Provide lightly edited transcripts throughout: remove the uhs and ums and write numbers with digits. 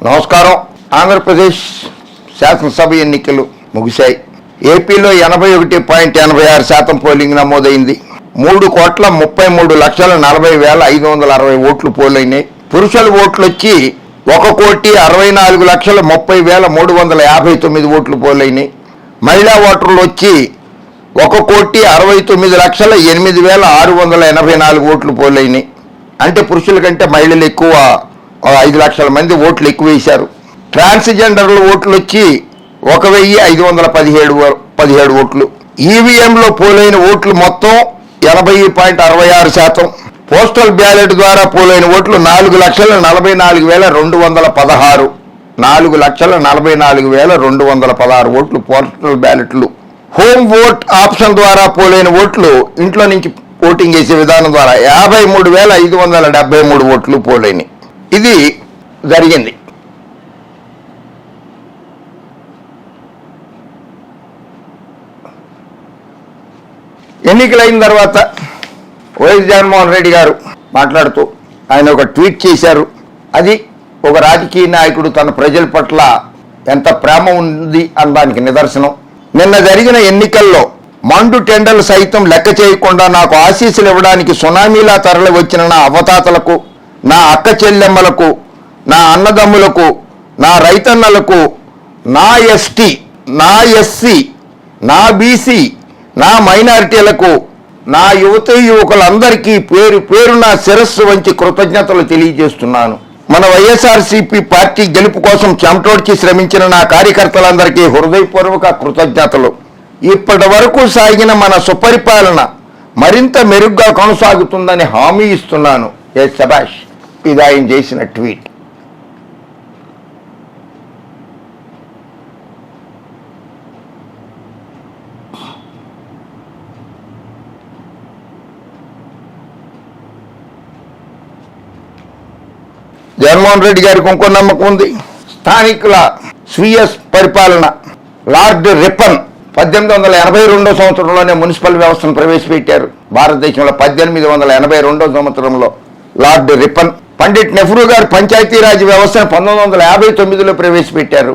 నమస్కారం. ఆంధ్రప్రదేశ్ శాసనసభ ఎన్నికలు ముగిశాయి. ఏపీలో 81.86% పోలింగ్ నమోదైంది. 3,33,40,560 ఓట్లు పోలైనాయి. పురుషుల ఓట్లు వచ్చి 1,64,30,359 ఓట్లు పోలైనాయి. మహిళా ఓటర్లు వచ్చి 1,69,08,684 ఓట్లు పోలైనాయి. అంటే పురుషుల కంటే మహిళలు ఎక్కువ, 5 లక్షల మంది ఓట్లు ఎక్కువ వేశారు. ట్రాన్స్జెండర్ల ఓట్లు వచ్చి 1,517 ఓట్లు. ఈవీఎంలో పోలైన ఓట్లు మొత్తం 80.66%. పోస్టల్ బ్యాలెట్ ద్వారా పోలైన ఓట్లు 4,44,216. 4,44,216 ఓట్లు పోస్టల్ బ్యాలెట్లు. హోమ్ ఓట్ ఆప్షన్ ద్వారా పోలైన ఓట్లు, ఇంట్లో నుంచి ఓటింగ్ చేసే విధానం ద్వారా 53,573 ఓట్లు పోలైనవి. ఇది జరిగింది. ఎన్నికలైన తర్వాత వైఎస్ జగన్మోహన్ రెడ్డి గారు మాట్లాడుతూ ఆయన ఒక ట్వీట్ చేశారు. అది ఒక రాజకీయ నాయకుడు తన ప్రజల పట్ల ఎంత ప్రేమ ఉంది అనడానికి నిదర్శనం. నిన్న జరిగిన ఎన్నికల్లో మండు టెండర్లు సైతం లెక్క చేయకుండా నాకు ఆశీస్సులు ఇవ్వడానికి సునామీలా తరలి వచ్చిన నా అవతాతలకు, నా అక్క చెల్లెమ్మలకు, నా అన్నదమ్ములకు, నా రైతన్నలకు, నా ఎస్టీ, నా ఎస్సీ, నా బీసీ, నా మైనారిటీలకు, నా యువకులందరికీ పేరు పేరున శిరస్సు వంచి కృతజ్ఞతలు తెలియజేస్తున్నాను. మన వైఎస్ఆర్సీపీ పార్టీ గెలుపు కోసం చెమటోడ్చి శ్రమించిన నా కార్యకర్తలందరికీ హృదయపూర్వక కృతజ్ఞతలు. ఇప్పటి వరకు సాగిన మన సుపరిపాలన మరింత మెరుగ్గా కొనసాగుతుందని హామీ ఇస్తున్నాను. ఏ శభాష్. ఇది ఆయన చేసిన ట్వీట్. జగన్మోహన్ రెడ్డి గారికి ఇంకో నమ్మకం ఉంది. స్థానికుల స్వీయ పరిపాలన. లార్డ్ రిప్పన్ 1882 సంవత్సరంలోనే మున్సిపల్ వ్యవస్థను ప్రవేశపెట్టారు. భారతదేశంలో 1882 సంవత్సరంలో లార్డ్ రిప్పన్. పండిట్ నెహ్రూ గారు పంచాయతీరాజ్ వ్యవస్థను 1959లో ప్రవేశపెట్టారు.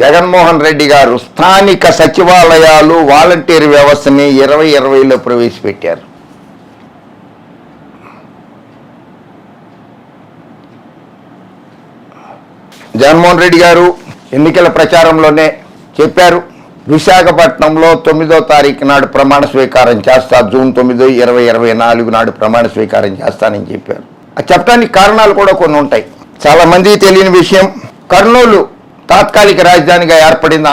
జగన్మోహన్ రెడ్డి గారు స్థానిక సచివాలయాలు, వాలంటీర్ వ్యవస్థని 2020లో ప్రవేశపెట్టారు. జగన్మోహన్ రెడ్డి గారు ఎన్నికల ప్రచారంలోనే చెప్పారు, విశాఖపట్నంలో 9వ తారీఖు నాడు ప్రమాణ స్వీకారం చేస్తా, జూన్ 9, 2024 నాడు ప్రమాణ స్వీకారం చేస్తానని చెప్పారు. అది చెప్పడానికి కారణాలు కూడా కొన్ని ఉంటాయి. చాలా మందికి తెలియని విషయం, కర్నూలు తాత్కాలిక రాజధానిగా ఏర్పడింది.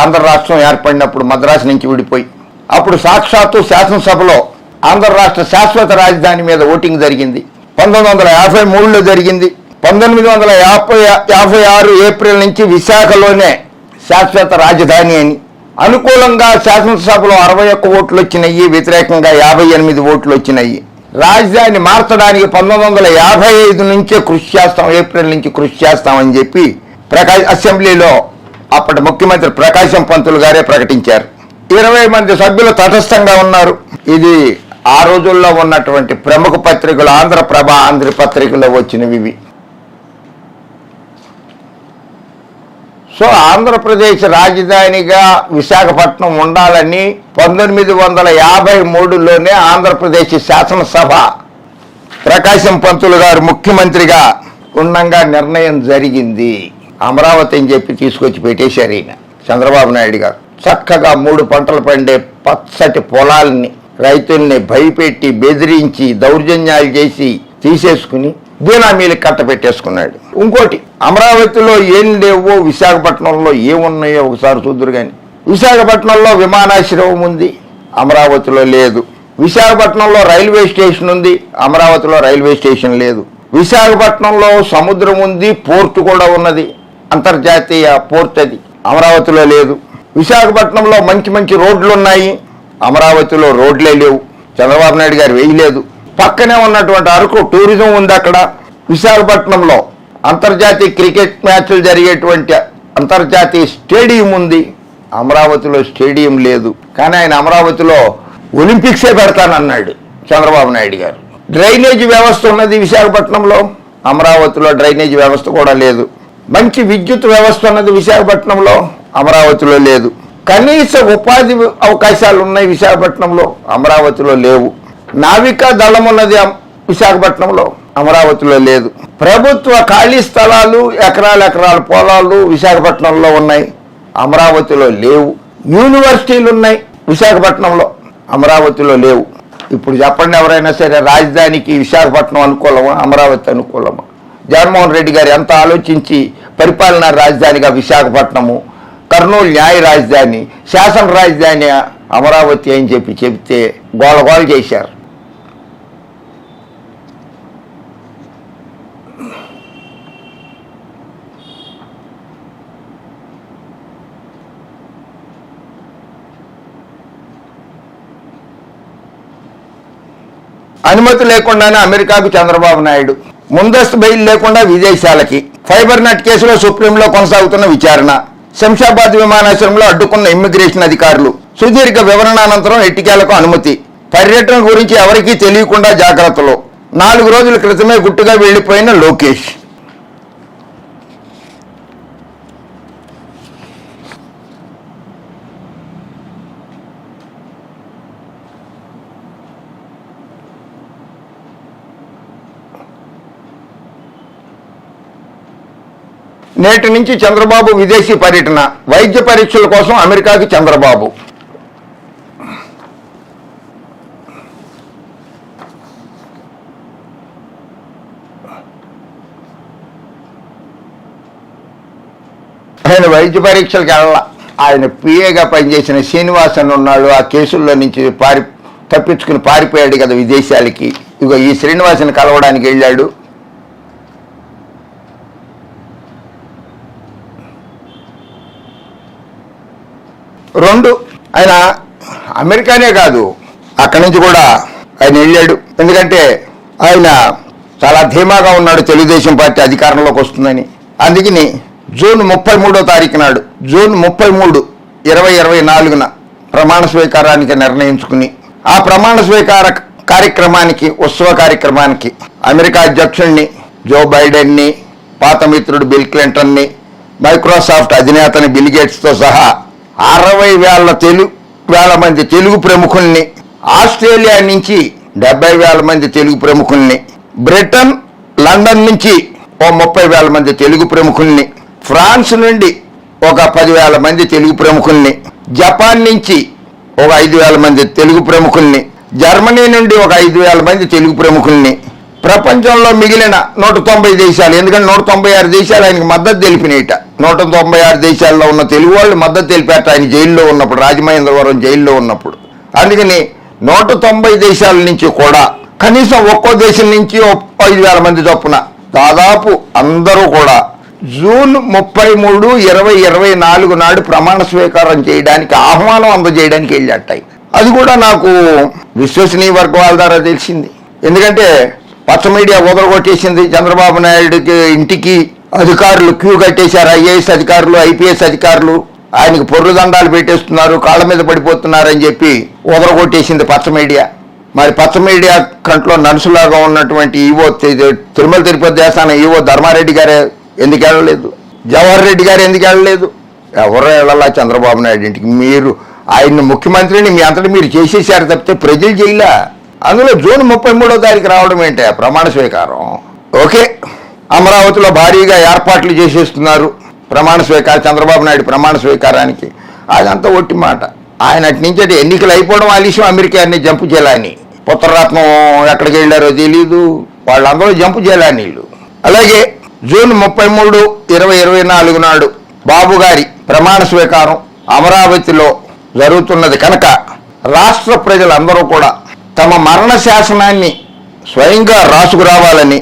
ఆంధ్ర రాష్ట్రం ఏర్పడినప్పుడు మద్రాసు నుంచి విడిపోయి, అప్పుడు సాక్షాత్తు శాసనసభలో ఆంధ్ర రాష్ట్ర శాశ్వత రాజధాని మీద ఓటింగ్ జరిగింది. 1953లో జరిగింది. 1956 ఏప్రిల్ నుంచి విశాఖలోనే శాశ్వత రాజధాని అని. అనుకూలంగా శాసనసభలో 61 ఓట్లు వచ్చినాయి, వ్యతిరేకంగా 58 ఓట్లు వచ్చినాయి. రాజధాని మార్చడానికి 1955 నుంచే కృషి చేస్తాం, ఏప్రిల్ నుంచి కృషి చేస్తామని చెప్పి అసెంబ్లీలో అప్పటి ముఖ్యమంత్రి ప్రకాశం పంతులు గారే ప్రకటించారు. 20 మంది సభ్యులు తటస్థంగా ఉన్నారు. ఇది ఆ రోజుల్లో ఉన్నటువంటి ప్రముఖ పత్రికలు, ఆంధ్రప్రభ, ఆంధ్రపత్రికలో వచ్చినవి ఇవి. సో ఆంధ్రప్రదేశ్ రాజధానిగా విశాఖపట్నం ఉండాలని 1953లోనే ఆంధ్రప్రదేశ్ శాసనసభ ప్రకాశం పంతులు గారు ముఖ్యమంత్రిగా ఉండగా నిర్ణయం జరిగింది. అమరావతి అని చెప్పి తీసుకొచ్చి పెట్టేశారు ఈయన చంద్రబాబు నాయుడు గారు. చక్కగా 3 పంటలు పండే పచ్చటి పొలాల్ని రైతుల్ని భయపెట్టి, బెదిరించి, దౌర్జన్యాలు చేసి తీసేసుకుని బీనామీలకు కట్టపెట్టేసుకున్నాడు. ఇంకోటి, అమరావతిలో ఏం లేవో విశాఖపట్నంలో ఏమున్నాయో ఒకసారి చూద్దురు. కానీ విశాఖపట్నంలో విమానాశ్రయం ఉంది, అమరావతిలో లేదు. విశాఖపట్నంలో రైల్వే స్టేషన్ ఉంది, అమరావతిలో రైల్వే స్టేషన్ లేదు. విశాఖపట్నంలో సముద్రం ఉంది, పోర్టు కూడా ఉన్నది, అంతర్జాతీయ పోర్ట్, అది అమరావతిలో లేదు. విశాఖపట్నంలో మంచి మంచి రోడ్లు ఉన్నాయి, అమరావతిలో రోడ్లే లేవు, చంద్రబాబు నాయుడు గారు వేయలేదు. పక్కనే ఉన్నటువంటి అరకు టూరిజం ఉంది అక్కడ. విశాఖపట్నంలో అంతర్జాతీయ క్రికెట్ మ్యాచ్లు జరిగేటువంటి అంతర్జాతీయ స్టేడియం ఉంది, అమరావతిలో స్టేడియం లేదు. కానీ ఆయన అమరావతిలో ఒలింపిక్సే పెడతానన్నాడు చంద్రబాబు నాయుడు గారు. డ్రైనేజ్ వ్యవస్థ ఉన్నది విశాఖపట్నంలో, అమరావతిలో డ్రైనేజ్ వ్యవస్థ కూడా లేదు. మంచి విద్యుత్ వ్యవస్థ ఉన్నది విశాఖపట్నంలో, అమరావతిలో లేదు. కనీస ఉపాధి అవకాశాలు ఉన్నాయి విశాఖపట్నంలో, అమరావతిలో లేవు. నావికా దళం ఉన్నది విశాఖపట్నంలో, అమరావతిలో లేదు. ప్రభుత్వ ఖాళీ స్థలాలు, ఎకరాల పొలాలు విశాఖపట్నంలో ఉన్నాయి, అమరావతిలో లేవు. యూనివర్సిటీలు ఉన్నాయి విశాఖపట్నంలో, అమరావతిలో లేవు. ఇప్పుడు చెప్పండి ఎవరైనా సరే, రాజధానికి విశాఖపట్నం అనుకూలమా, అమరావతి అనుకూలమా? జగన్మోహన్ రెడ్డి గారు ఎంత ఆలోచించి పరిపాలనా రాజధానిగా విశాఖపట్నము, కర్నూలు న్యాయ రాజధాని, శాసన రాజధాని అమరావతి అని చెప్తే గోలగోల చేశారు. అనుమతి లేకుండానే అమెరికాకు చంద్రబాబు నాయుడు, ముందస్తు బెయిల్ లేకుండా విదేశాలకి. ఫైబర్ నెట్ కేసులో సుప్రీంలో కొనసాగుతున్న విచారణ. శంషాబాద్ విమానాశ్రయంలో అడ్డుకున్న ఇమ్మిగ్రేషన్ అధికారులు. సుదీర్ఘ వివరణ అనంతరం ఎట్టికేలకు అనుమతి. పర్యటన గురించి ఎవరికీ తెలియకుండా జాగ్రత్తలు. 4 రోజుల క్రితమే గుట్టుగా వెళ్లిపోయిన లోకేష్. నేటి నుంచి చంద్రబాబు విదేశీ పర్యటన. వైద్య పరీక్షల కోసం అమెరికాకి చంద్రబాబు. ఆయన వైద్య పరీక్షలకు వెళ్ళాల. ఆయన పిఏగా పనిచేసిన శ్రీనివాసన్ ఉన్నాడు, ఆ కేసుల్లో నుంచి తప్పించుకుని పారిపోయాడు కదా విదేశాలకి. ఇగో ఈ శ్రీనివాసన్ కలవడానికి వెళ్ళాడు. రెండు, ఆయన అమెరికానే కాదు అక్కడి నుంచి కూడా ఆయన వెళ్ళాడు. ఎందుకంటే ఆయన చాలా ధీమాగా ఉన్నాడు తెలుగుదేశం పార్టీ అధికారంలోకి వస్తుందని. అందుకని జూన్ 33వ తారీఖు నాడు, జూన్ 33, 2024 ప్రమాణ స్వీకారానికి నిర్ణయించుకుని, ఆ ప్రమాణ స్వీకార కార్యక్రమానికి, ఉత్సవ కార్యక్రమానికి అమెరికా అధ్యక్షుడిని జో బైడెన్ని, పాత మిత్రుడు బిల్ క్లింటన్ని, మైక్రోసాఫ్ట్ అధినేతని బిల్ గేట్స్తో సహా 60,000 మంది తెలుగు ప్రముఖుల్ని, ఆస్ట్రేలియా నుంచి 70,000 మంది తెలుగు ప్రముఖుల్ని, బ్రిటన్, లండన్ నుంచి ఓ 30,000 మంది తెలుగు ప్రముఖుల్ని, ఫ్రాన్స్ నుండి ఒక 10,000 మంది తెలుగు ప్రముఖుల్ని, జపాన్ నుంచి ఒక 5,000 మంది తెలుగు ప్రముఖుల్ని, జర్మనీ నుండి ఒక 5,000 మంది తెలుగు ప్రముఖుల్ని, ప్రపంచంలో మిగిలిన 190 దేశాలు, ఎందుకంటే 196 దేశాలు ఆయనకు మద్దతు తెలిపినట. 196 దేశాల్లో ఉన్న తెలుగు వాళ్ళు మద్దతు తెలిపారట ఆయన జైల్లో ఉన్నప్పుడు, రాజమహేంద్రవరం జైల్లో ఉన్నప్పుడు. అందుకని 190 దేశాల నుంచి కూడా కనీసం ఒక్కో దేశం నుంచి 5,000 మంది చొప్పున దాదాపు అందరూ కూడా జూన్ 33, 2024 నాడు ప్రమాణ స్వీకారం చేయడానికి, ఆహ్వానం అందజేయడానికి వెళ్ళాటాయి. అది కూడా నాకు విశ్వసనీయ వర్గాల ద్వారా తెలిసింది. ఎందుకంటే పచ్చ మీడియా వదలగొట్టేసింది. చంద్రబాబు నాయుడికి ఇంటికి అధికారులు క్యూ కట్టేశారు. ఐఏఎస్ అధికారులు, ఐపీఎస్ అధికారులు ఆయనకు పొర్లు దండాలు పెట్టేస్తున్నారు, కాళ్ళ మీద పడిపోతున్నారని చెప్పి వదలగొట్టేసింది పచ్చ మీడియా. మరి పచ్చ మీడియా కంట్లో నడుసులాగా ఉన్నటువంటి ఈవో, తిరుమల తిరుపతి దేవస్థానం ఈవో ధర్మారెడ్డి గారే ఎందుకు వెళ్ళలేదు? జవహర్ రెడ్డి గారు ఎందుకు వెళ్ళలేదు? ఎవరో వెళ్ళాలా చంద్రబాబు నాయుడు ఇంటికి? మీరు ఆయన ముఖ్యమంత్రిని మీ అంతటి మీరు చేసేసారు తప్పితే ప్రజలు చేయలే. అందులో జూన్ 33వ తారీఖు రావడం ఏంటే ప్రమాణ స్వీకారం? ఓకే, అమరావతిలో భారీగా ఏర్పాట్లు చేసేస్తున్నారు ప్రమాణ స్వీకారం, చంద్రబాబు నాయుడు ప్రమాణ స్వీకారానికి. అదంతా ఒట్టి మాట. ఆయన అటు నుంచి అటు ఎన్నికలు అయిపోవడం ఆలస్యం, అమెరికా అన్ని జంపు చేయాలని. పుత్రరత్నం ఎక్కడికి వెళ్ళారో తెలీదు, వాళ్ళందరూ జంపు చేయాలనీళ్ళు. అలాగే జూన్ 33, 2024 నాడు బాబు గారి ప్రమాణ స్వీకారం అమరావతిలో జరుగుతున్నది కనుక రాష్ట్ర ప్రజలందరూ కూడా తమ మరణ శాసనాన్ని స్వయంగా రాసుకురావాలని,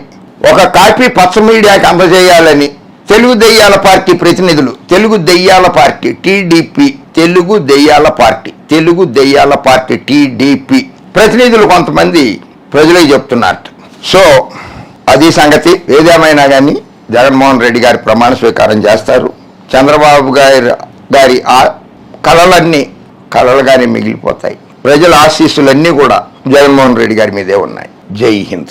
ఒక కాపీ పచ్చ మీడియాకి అందజేయాలని తెలుగు దెయ్యాల పార్టీ ప్రతినిధులు, తెలుగు దెయ్యాల పార్టీ టీడీపీ, తెలుగు దెయ్యాల పార్టీ టీడీపీ ప్రతినిధులు కొంతమంది ప్రజలే చెప్తున్నారు. సో అది సంగతి. ఏదేమైనా కానీ జగన్మోహన్ రెడ్డి గారి ప్రమాణ స్వీకారం చేస్తారు. చంద్రబాబు గారి ఆ కళలన్నీ కళలుగానే మిగిలిపోతాయి. ప్రజల ఆశీస్సులన్నీ కూడా జగన్మోహన్ రెడ్డి గారి మీదే ఉన్నాయి. జై హింద్.